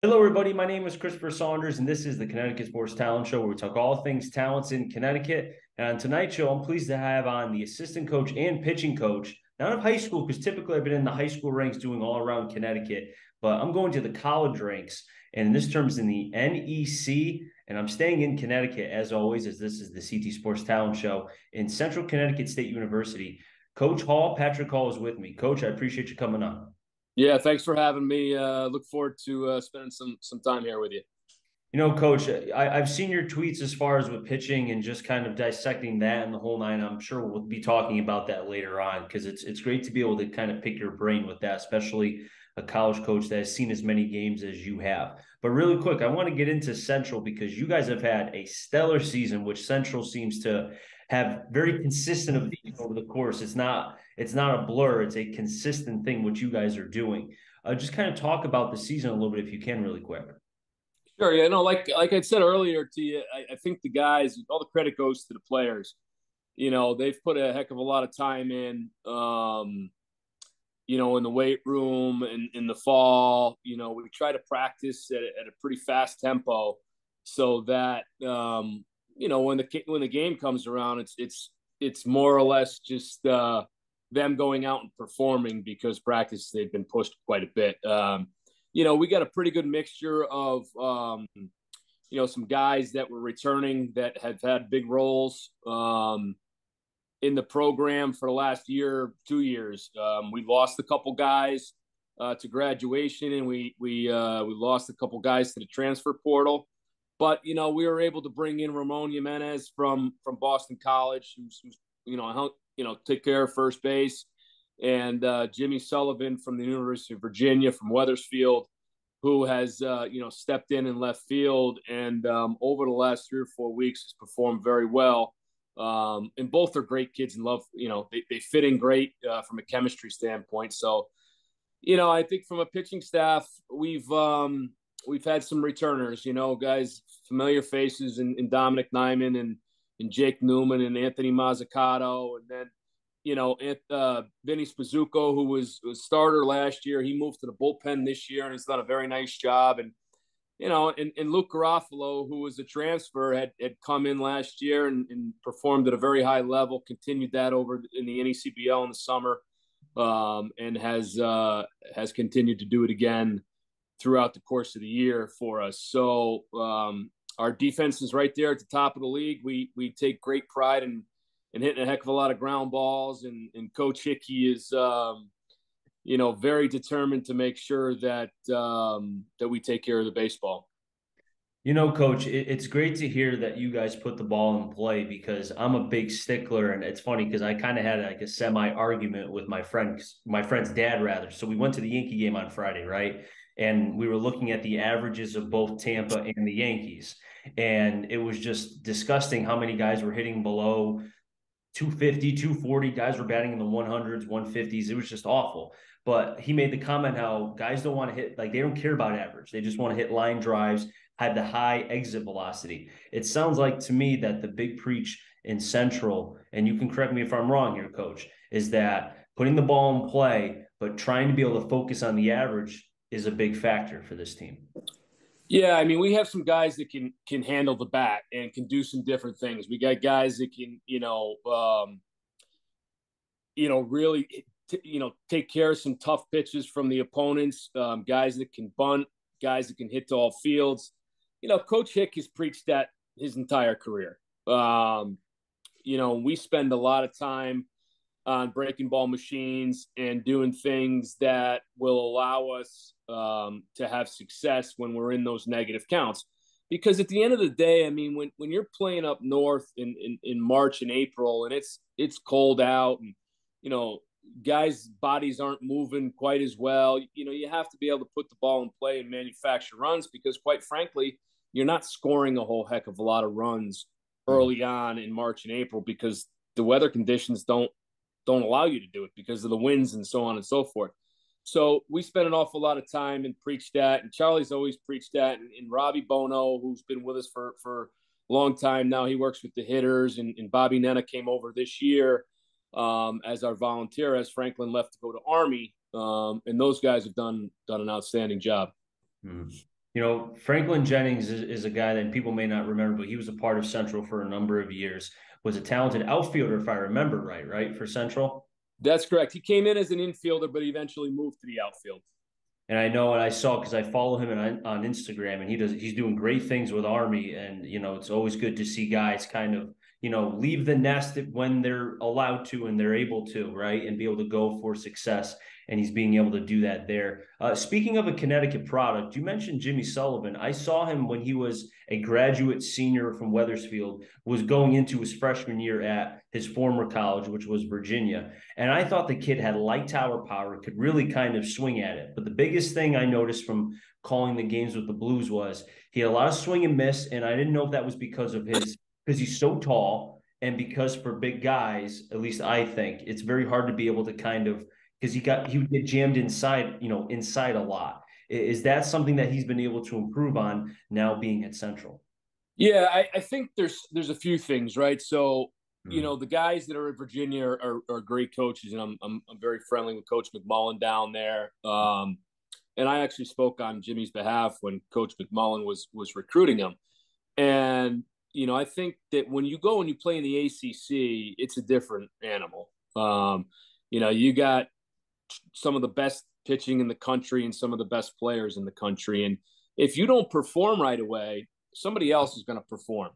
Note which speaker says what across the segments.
Speaker 1: Hello, everybody. My name is Christopher Saunders, and this is the Connecticut Sports Talent Show, where we talk all things talents in Connecticut. And on tonight's show, I'm pleased to have on the assistant coach and pitching coach, not of high school, because typically I've been in the high school ranks doing all around Connecticut, but I'm going to the college ranks, and in this term is in the NEC, and I'm staying in Connecticut, as always, as this is the CT Sports Talent Show in Central Connecticut State University. Coach Hall, Patrick Hall is with me. Coach, I appreciate you coming on.
Speaker 2: Yeah, thanks for having me. Look forward to spending some time here with you.
Speaker 1: Coach, I've seen your tweets as far as with pitching and just kind of dissecting that and the whole nine. I'm sure we'll be talking about that later on because it's great to be able to kind of pick your brain with that, especially a college coach that has seen as many games as you have. But really quick, I want to get into Central because you guys have had a stellar season, which Central seems to have very consistent of over the course. It's not a blur, it's a consistent thing what you guys are doing. Just kind of talk about the season a little bit if you can, really quick.
Speaker 2: Sure. Yeah, no, like I said earlier to you, I think the guys, all the credit goes to the players. They've put a heck of a lot of time in. In the weight room and in the fall. We try to practice at a pretty fast tempo so that when the game comes around, it's more or less just them going out and performing because practice they've been pushed quite a bit. We got a pretty good mixture of some guys that were returning that have had big roles in the program for the last year, 2 years. We lost a couple guys to graduation, and we lost a couple guys to the transfer portal. But we were able to bring in Ramon Jimenez from Boston College, who's take care of first base, and Jimmy Sullivan from the University of Virginia from Wethersfield, who has stepped in left field, and over the last 3 or 4 weeks has performed very well. And both are great kids and love, they fit in great from a chemistry standpoint. So, I think from a pitching staff, we've had some returners, guys, familiar faces in Dominic Nyman and Jake Newman and Anthony Mazzucato. And then, Vinny Spazzucco, who was starter last year, he moved to the bullpen this year and has done a very nice job. And Luke Garofalo, who was a transfer, had come in last year and performed at a very high level, continued that over in the NECBL in the summer, and has continued to do it again throughout the course of the year for us. So our defense is right there at the top of the league. We take great pride in hitting a heck of a lot of ground balls, and Coach Hickey is very determined to make sure that we take care of the baseball.
Speaker 1: Coach, it's great to hear that you guys put the ball in play because I'm a big stickler, and it's funny because I kind of had like a semi argument with my friend's dad rather. So we went to the Yankee game on Friday, right? And we were looking at the averages of both Tampa and the Yankees, and it was just disgusting how many guys were hitting below 250, 240. Guys were batting in the 100s, 150s. It was just awful. But he made the comment how guys don't want to hit, like, they don't care about average. They just want to hit line drives, have the high exit velocity. It sounds like to me that the big preach in Central, and you can correct me if I'm wrong here, Coach, is that putting the ball in play, but trying to be able to focus on the average is a big factor for this team.
Speaker 2: Yeah, I mean, we have some guys that can handle the bat and can do some different things. We got guys that can, really, take care of some tough pitches from the opponents. Guys that can bunt, guys that can hit to all fields. Coach Hick has preached that his entire career. We spend a lot of time on breaking ball machines and doing things that will allow us to have success when we're in those negative counts. Because at the end of the day, I mean, when you're playing up north in March and April, and it's cold out, and guys' bodies aren't moving quite as well, you have to be able to put the ball in play and manufacture runs, because quite frankly, you're not scoring a whole heck of a lot of runs early on in March and April because the weather conditions don't allow you to do it because of the winds and so on and so forth. So we spent an awful lot of time and preached that, and Charlie's always preached that. And Robbie Bono, who's been with us for a long time now, he works with the hitters, and Bobby Nena came over this year as our volunteer, as Franklin left to go to Army, and those guys have done an outstanding job.
Speaker 1: Mm-hmm. Franklin Jennings is a guy that people may not remember, but he was a part of Central for a number of years. Was a talented outfielder, if I remember right, for Central.
Speaker 2: That's correct. He came in as an infielder, but he eventually moved to the outfield.
Speaker 1: And I know, and I saw because I follow him on Instagram, and he's doing great things with Army, and it's always good to see guys kind of leave the nest when they're allowed to and they're able to, right, and be able to go for success. And he's being able to do that there. Speaking of a Connecticut product, you mentioned Jimmy Sullivan. I saw him when he was a graduate senior from Wethersfield, was going into his freshman year at his former college, which was Virginia. And I thought the kid had light tower power, could really kind of swing at it. But the biggest thing I noticed from calling the games with the Blues was he had a lot of swing and miss. And I didn't know if that was because he's so tall, and because for big guys, at least I think, it's very hard to be able to kind of, because he would get jammed inside a lot. Is that something that he's been able to improve on now being at Central?
Speaker 2: Yeah, I think there's a few things, right? So, the guys that are at Virginia are great coaches, and I'm very friendly with Coach McMullen down there. And I actually spoke on Jimmy's behalf when Coach McMullen was recruiting him. And I think that when you go and you play in the ACC, it's a different animal. You got some of the best pitching in the country and some of the best players in the country. And if you don't perform right away, somebody else is going to perform.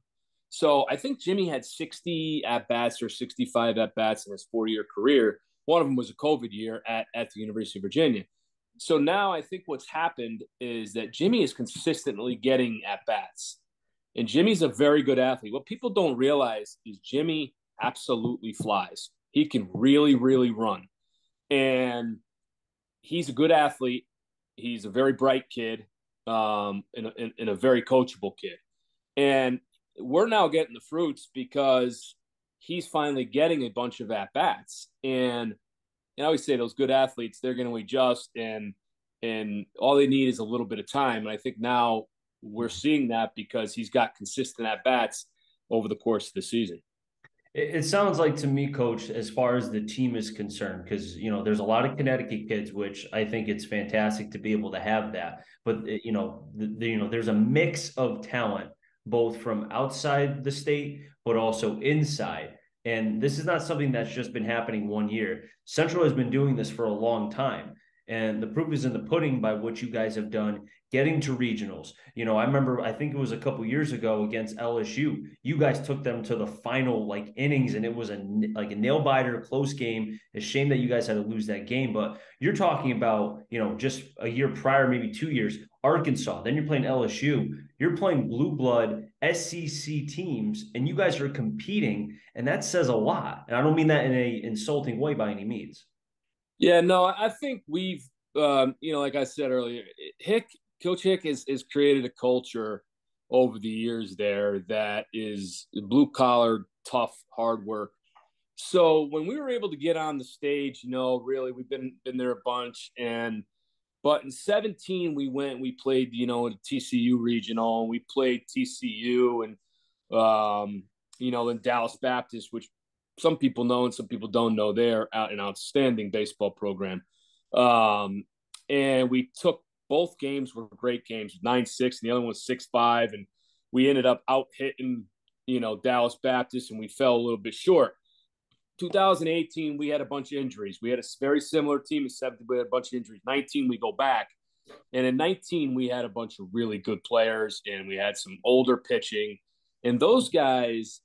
Speaker 2: So I think Jimmy had 60 at-bats or 65 at-bats in his 4-year career. One of them was a COVID year at the University of Virginia. So now I think what's happened is that Jimmy is consistently getting at-bats. And Jimmy's a very good athlete. What people don't realize is Jimmy absolutely flies. He can really, really run. And he's a good athlete. He's a very bright kid, and a very coachable kid. And we're now getting the fruits because he's finally getting a bunch of at-bats. And I always say those good athletes, they're going to adjust, and all they need is a little bit of time. And I think now we're seeing that because he's got consistent at-bats over the course of the season.
Speaker 1: It sounds like to me, Coach, as far as the team is concerned, because there's a lot of Connecticut kids, which I think it's fantastic to be able to have that. But there's a mix of talent, both from outside the state, but also inside. And this is not something that's just been happening 1 year. Central has been doing this for a long time. And the proof is in the pudding by what you guys have done, getting to regionals. I remember, I think it was a couple years ago against LSU. You guys took them to the final innings, and it was a nail biter, close game. It's a shame that you guys had to lose that game, but you're talking about, just a year prior, maybe 2 years, Arkansas. Then you're playing LSU. You're playing blue blood SEC teams, and you guys are competing, and that says a lot. And I don't mean that in a insulting way by any means.
Speaker 2: Yeah, no, I think we've, like I said earlier, Coach Hick has created a culture over the years there that is blue collar, tough, hard work. So when we were able to get on the stage, really we've been there a bunch. But in 2017 we played, in TCU regional, and we played TCU and in Dallas Baptist, which some people know and some people don't know. They're an outstanding baseball program. And we took, both games were great games, 9-6, and the other one was 6-5. And we ended up out hitting, Dallas Baptist, and we fell a little bit short. 2018, we had a bunch of injuries. We had a very similar team. 17, we had a bunch of injuries. 19, we go back. And in 19, we had a bunch of really good players, and we had some older pitching. And those guys,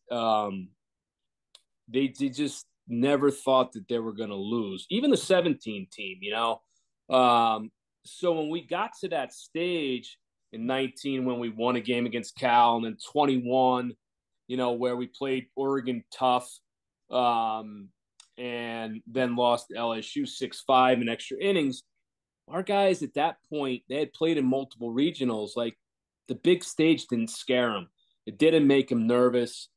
Speaker 2: they just never thought that they were going to lose. Even the 17 team, So when we got to that stage in 19, when we won a game against Cal, and then 21, where we played Oregon tough, and then lost to LSU 6-5 in extra innings, our guys at that point, they had played in multiple regionals. Like, the big stage didn't scare them. It didn't make them nervous.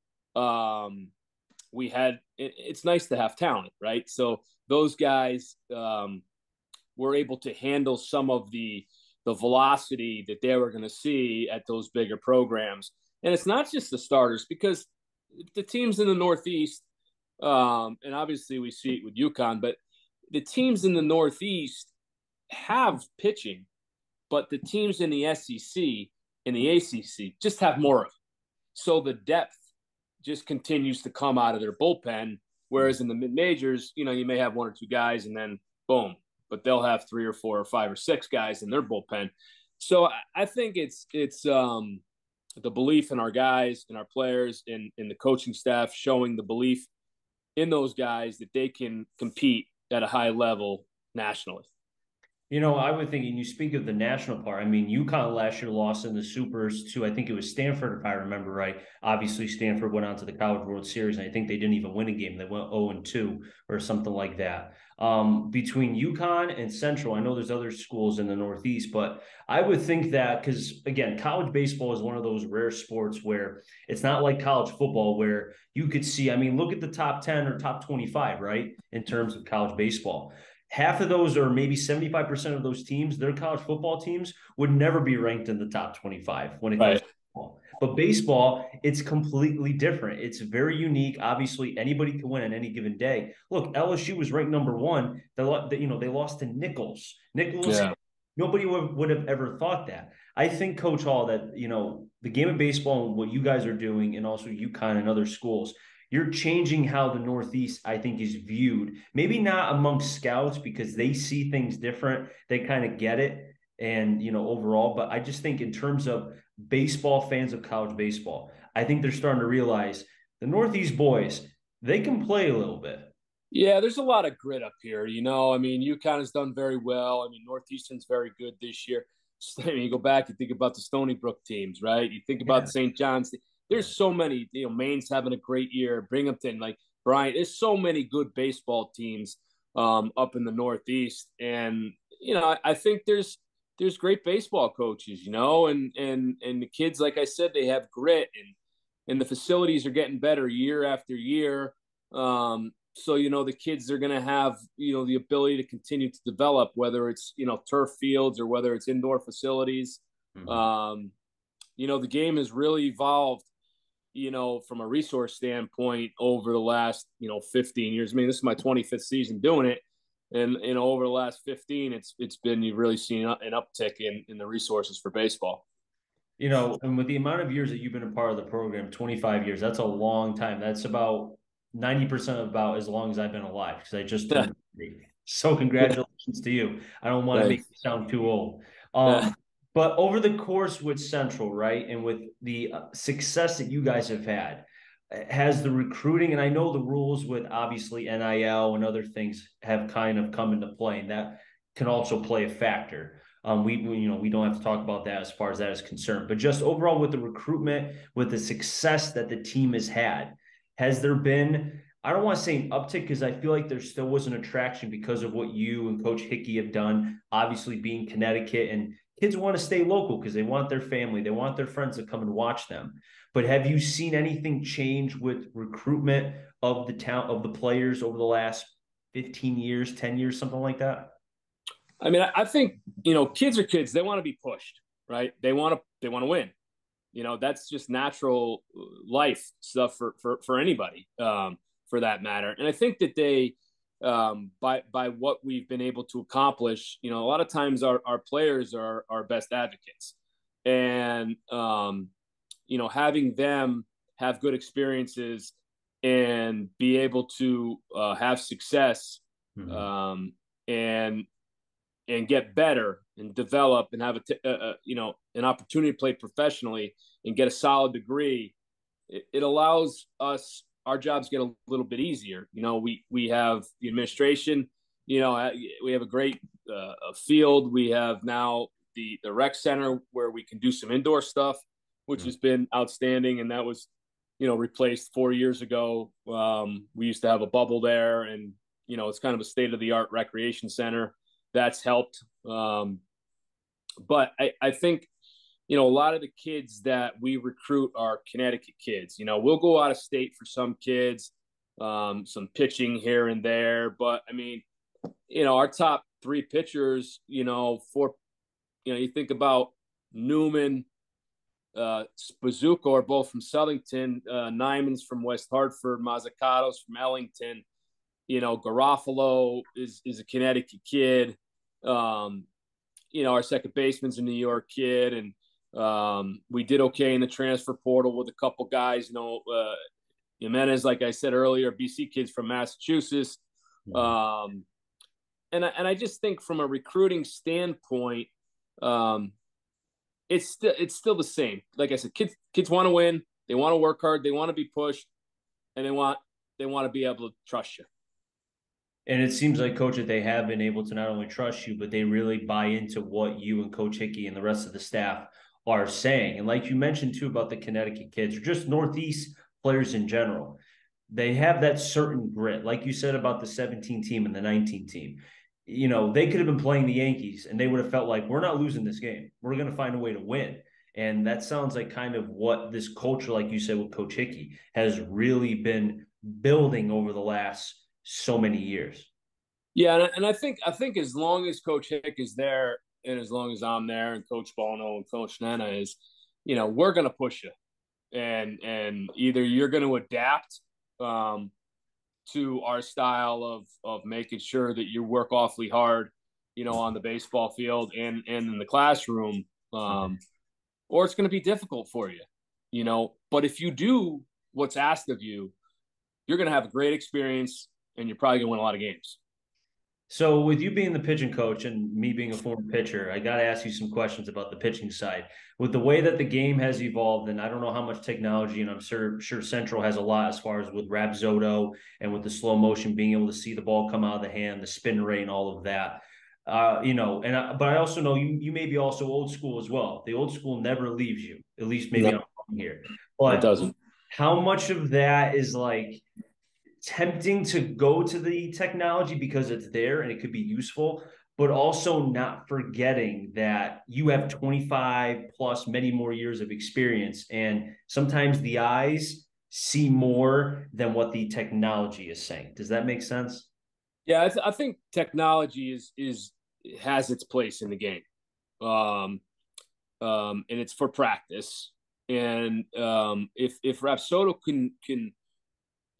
Speaker 2: It's nice to have talent, right? So those guys were able to handle some of the velocity that they were going to see at those bigger programs. And it's not just the starters, because the teams in the Northeast, and obviously we see it with UConn, but the teams in the Northeast have pitching, but the teams in the SEC and the ACC just have more of it. So the depth just continues to come out of their bullpen. Whereas in the mid majors, you know, you may have one or two guys and then boom, but they'll have three or four or five or six guys in their bullpen. So I think it's the belief in our guys and our players and the coaching staff showing the belief in those guys that they can compete at a high level nationally.
Speaker 1: You know, I would think, and you speak of the national part. I mean, UConn last year lost in the Supers to, I think it was Stanford, if I remember right. Obviously, Stanford went on to the College World Series, and I think they didn't even win a game. They went 0-2 or something like that. Between UConn and Central, I know there's other schools in the Northeast, but I would think that because, again, college baseball is one of those rare sports where it's not like college football where you could see, I mean, look at the top 10 or top 25, right, in terms of college baseball. Half of those, or maybe 75% of those teams, their college football teams would never be ranked in the top 25 when it comes to football. But baseball, it's completely different. It's very unique. Obviously, anybody can win on any given day. Look, LSU was ranked number one. They lost to Nichols.
Speaker 2: Yeah.
Speaker 1: Nobody would have ever thought that. I think, Coach Hall, that, the game of baseball and what you guys are doing, and also UConn and other schools, you're changing how the Northeast, I think, is viewed. Maybe not amongst scouts because they see things different. They kind of get it. And, overall, but I just think in terms of baseball fans of college baseball, I think they're starting to realize the Northeast boys, they can play a little bit.
Speaker 2: Yeah, there's a lot of grit up here. I mean, UConn has done very well. I mean, Northeastern's very good this year. I mean, you go back and think about the Stony Brook teams, right? You think about St. John's. There's so many, Maine's having a great year, Binghamton, like Bryant. There's so many good baseball teams up in the Northeast. And, I think there's great baseball coaches, and the kids, like I said, they have grit and the facilities are getting better year after year. So, the kids are going to have, the ability to continue to develop, whether it's, turf fields or whether it's indoor facilities. Mm-hmm. The game has really evolved, from a resource standpoint over the last, 15 years. I mean, this is my 25th season doing it. And, over the last 15, it's been, you've really seen an uptick in the resources for baseball.
Speaker 1: And with the amount of years that you've been a part of the program, 25 years, that's a long time. That's about 90% about as long as I've been alive because I just turned 30. So congratulations to you. I don't want to make you sound too old. But over the course with Central, right, and with the success that you guys have had, has the recruiting, and I know the rules with obviously NIL and other things have kind of come into play, and that can also play a factor. We don't have to talk about that as far as that is concerned, but just overall with the recruitment, with the success that the team has had, has there been, I don't want to say an uptick because I feel like there still was an attraction because of what you and Coach Hickey have done, obviously being Connecticut, and kids want to stay local because they want their family, they want their friends to come and watch them. But have you seen anything change with recruitment of the town, of the players over the last 15 years, 10 years, something like that?
Speaker 2: I mean, I think, kids are kids. They want to be pushed, right? They want to win. That's just natural life stuff for anybody, for that matter. And I think that they, by what we've been able to accomplish, a lot of times our players are our best advocates, and having them have good experiences and be able to have success, mm-hmm. And get better and develop and have an opportunity to play professionally and get a solid degree. It allows us, our jobs get a little bit easier. We have the administration, we have a great field. We have now the rec center where we can do some indoor stuff, which mm-hmm. has been outstanding. And that was, replaced 4 years ago. We used to have a bubble there, and, it's kind of a state-of-the-art recreation center. That's helped. But I think, a lot of the kids that we recruit are Connecticut kids. We'll go out of state for some kids, some pitching here and there. But, I mean, our top three pitchers, you think about Newman, Spazuko are both from Southington, Nyman's from West Hartford, Mazzucato's from Ellington. Garofalo is a Connecticut kid. our second baseman's a New York kid, and we did okay in the transfer portal with a couple guys. Jimenez, like I said earlier, BC kids from Massachusetts. Um, and I just think from a recruiting standpoint, it's still the same. Like I said, kids want to win, they want to work hard, they want to be pushed, and they want to be able to trust you.
Speaker 1: And it seems like, Coach, that they have been able to not only trust you, but they really buy into what you and Coach Hickey and the rest of the staff are saying. And like you mentioned too about the Connecticut kids, or just Northeast players in general, they have that certain grit. Like you said about the 17 team and the 19 team. They could have been playing the Yankees and they would have felt like, we're not losing this game. We're going to find a way to win. And that sounds like kind of what this culture, like you said, with Coach Hickey, has really been building over the last so many years.
Speaker 2: Yeah, and I think as long as Coach Hick is there, and as long as I'm there, and Coach Bono and Coach Nana is, we're going to push you, and either you're going to adapt to our style of making sure that you work awfully hard, on the baseball field and in the classroom, or it's going to be difficult for you, But if you do what's asked of you, you're going to have a great experience, and you're probably going to win a lot of games.
Speaker 1: So with you being the pitching coach and me being a former pitcher, I got to ask you some questions about the pitching side. With the way that the game has evolved, and I don't know how much technology, and I'm sure Central has a lot as far as with Rapsodo and with the slow motion, being able to see the ball come out of the hand, the spin rate and all of that. But I also know you may be also old school as well. The old school never leaves you. At least maybe I'm wrong here. But
Speaker 2: it doesn't.
Speaker 1: How much of that is like tempting to go to the technology because it's there and it could be useful, but also not forgetting that you have 25 plus many more years of experience. And sometimes the eyes see more than what the technology is saying. Does that make sense?
Speaker 2: Yeah, I think technology has its place in the game, and it's for practice. And if Rapsodo can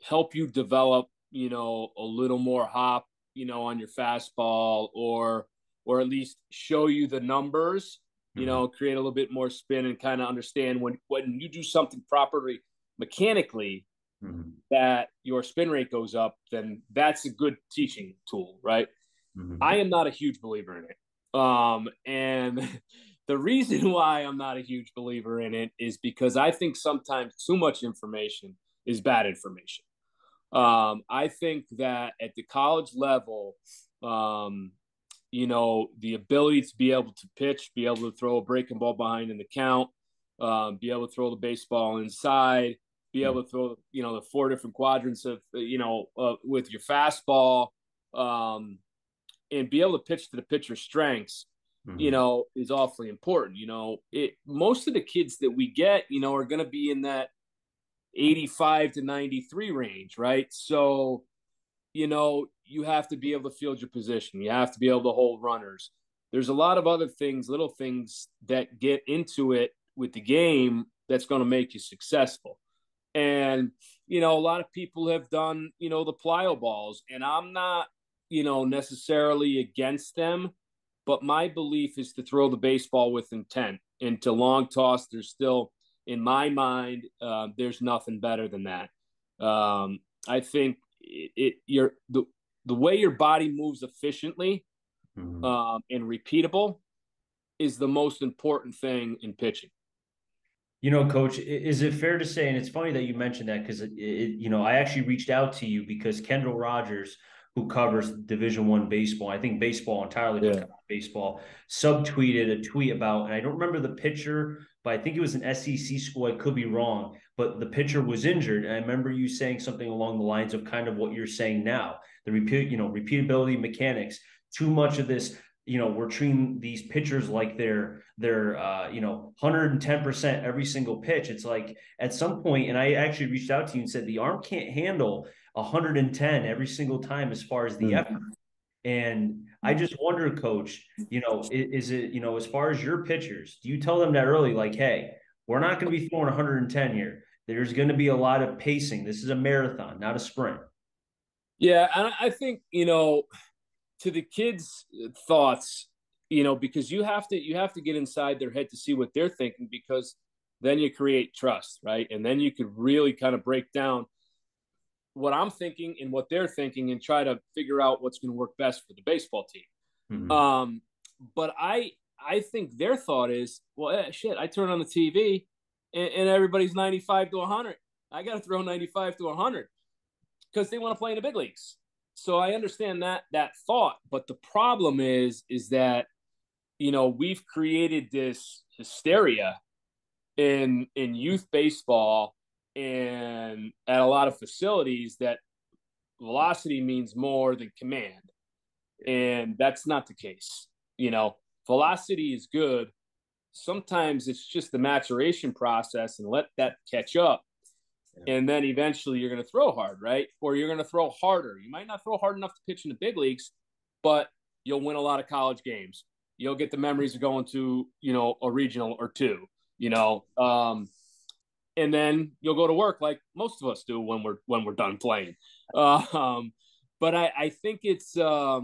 Speaker 2: help you develop, a little more hop, on your fastball, or at least show you the numbers, create a little bit more spin and kind of understand when you do something properly mechanically, that your spin rate goes up, then that's a good teaching tool, right? I am not a huge believer in it. And the reason why I'm not a huge believer in it is because I think sometimes too much information is bad information. I think that at the college level, the ability to be able to pitch, be able to throw a breaking ball behind in the count, be able to throw the baseball inside, be able to throw, the four different quadrants of, with your fastball, and be able to pitch to the pitcher's strengths, is awfully important. Most of the kids that we get, are going to be in that 85 to 93 range, right? So, you have to be able to field your position. You have to be able to hold runners. There's a lot of other things, little things that get into it with the game that's going to make you successful. And, a lot of people have done, the plyo balls, and I'm not, necessarily against them, but my belief is to throw the baseball with intent. And to long toss, there's still, in my mind, there's nothing better than that. I think the way your body moves efficiently and repeatable is the most important thing in pitching.
Speaker 1: Coach, is it fair to say, and it's funny that you mentioned that because I actually reached out to you because Kendall Rogers, who covers Division I baseball, I think baseball entirely, but baseball, subtweeted a tweet about, and I don't remember the pitcher, but I think it was an SEC school. I could be wrong, but the pitcher was injured, and I remember you saying something along the lines of kind of what you're saying now: the repeatability, mechanics. Too much of this, we're treating these pitchers like they're 110% every single pitch. It's like at some point, and I actually reached out to you and said the arm can't handle 110 every single time as far as the effort. And I just wonder, Coach, is it, as far as your pitchers, do you tell them that early, like, hey, we're not going to be throwing 110 here. There's going to be a lot of pacing. This is a marathon, not a sprint.
Speaker 2: Yeah, and I think, to the kids' thoughts, because you have to get inside their head to see what they're thinking, because then you create trust, right? And then you could really kind of break down what I'm thinking and what they're thinking and try to figure out what's going to work best for the baseball team.
Speaker 1: Mm-hmm.
Speaker 2: But I think their thought is, well, shit, I turn on the TV and everybody's 95 to 100. I got to throw 95 to 100 because they want to play in the big leagues. So I understand that thought, but the problem is that we've created this hysteria in youth baseball and at a lot of facilities that velocity means more than command. And that's not the case. Velocity is good. Sometimes it's just the maturation process, and let that catch up. Yeah. And then eventually you're going to throw hard, right? Or you're going to throw harder. You might not throw hard enough to pitch in the big leagues, but you'll win a lot of college games. You'll get the memories of going to, a regional or two, and then you'll go to work like most of us do when we're done playing. But I think it's a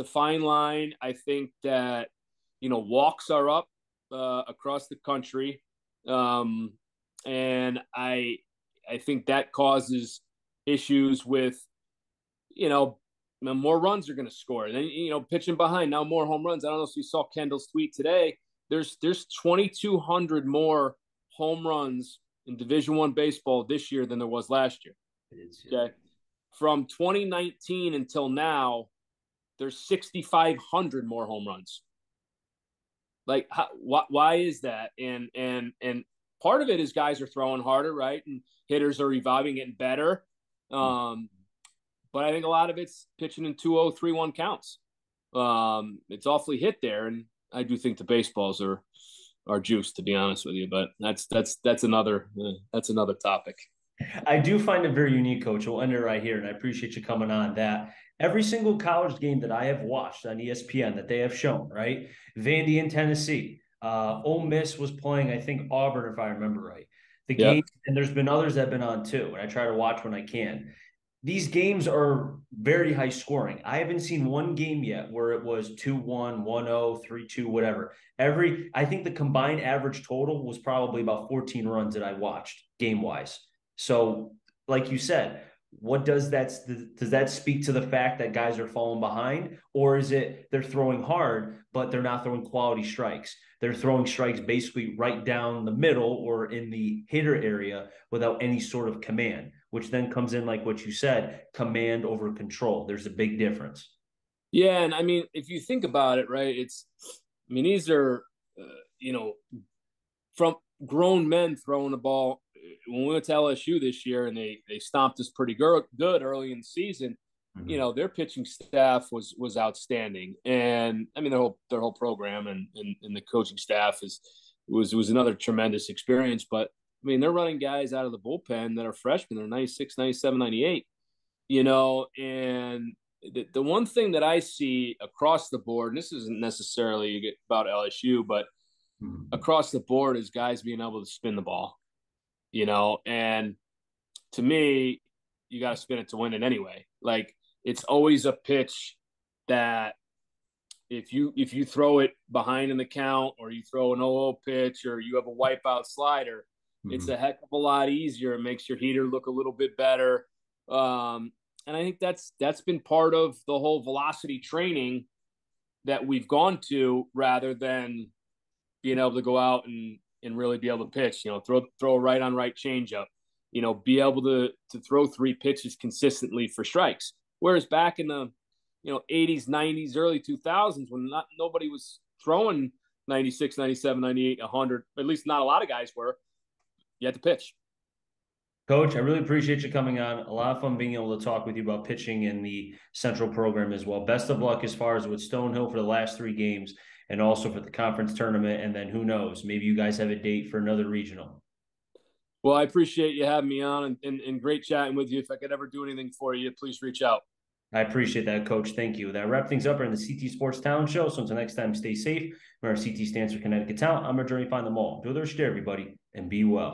Speaker 2: fine line. I think that walks are up across the country, and I think that causes issues with more runs are going to score. And then pitching behind, now more home runs. I don't know if you saw Kendall's tweet today. There's 2,200 more home runs in Division I baseball this year than there was last year. Okay, from 2019 until now, there's 6,500 more home runs. Like, why is that? And part of it is guys are throwing harder, right? And hitters are reviving, getting better. But I think a lot of it's pitching in 2-0, 3-1 counts. It's awfully hit there, and I do think the baseballs are juiced, to be honest with you. But that's another topic.
Speaker 1: I do find it very unique, Coach. We'll end it right here, and I appreciate you coming on that. Every single college game that I have watched on ESPN that they have shown, right? Vandy in Tennessee. Ole Miss was playing, I think, Auburn, if I remember right. The game, and there's been others that have been on too, and I try to watch when I can. These games are very high scoring. I haven't seen one game yet where it was 2-1, 1-0, 3-2, whatever. I think the combined average total was probably about 14 runs that I watched game-wise. So, like you said, what does that speak to the fact that guys are falling behind? Or is it they're throwing hard, but they're not throwing quality strikes? They're throwing strikes basically right down the middle or in the hitter area without any sort of command, which then comes in, like what you said, command over control. There's a big difference.
Speaker 2: Yeah, and I mean, if you think about it, right, these are, from grown men throwing the ball. When we went to LSU this year and they stomped us pretty good early in the season, their pitching staff was outstanding. And I mean, their whole program and the coaching staff was another tremendous experience. But I mean, they're running guys out of the bullpen that are freshmen. They're 96, 97, 98, and the one thing that I see across the board, and this isn't necessarily about LSU, but across the board, is guys being able to spin the ball. And to me, you got to spin it to win it anyway. Like, it's always a pitch that if you throw it behind in the count, or you throw an 0-0 pitch, or you have a wipeout slider, it's a heck of a lot easier. It makes your heater look a little bit better. And I think that's been part of the whole velocity training that we've gone to, rather than being able to go out and really be able to pitch, throw a right on right changeup, be able to throw 3 pitches consistently for strikes. Whereas back in the, 80s, 90s, early 2000s, when nobody was throwing 96, 97, 98, 100, at least not a lot of guys were, you had to pitch.
Speaker 1: Coach, I really appreciate you coming on. A lot of fun being able to talk with you about pitching in the Central program as well. Best of luck as far as with Stonehill for the last 3 games, and also for the conference tournament. And then who knows, maybe you guys have a date for another regional.
Speaker 2: Well, I appreciate you having me on, and great chatting with you. If I could ever do anything for you, please reach out.
Speaker 1: I appreciate that, Coach. Thank you. That wraps things up in the CT Sports Talent Show. So until next time, stay safe. Remember, CT stands for Connecticut Talent. I'm your journey, find them all. Do their share, everybody, and be well.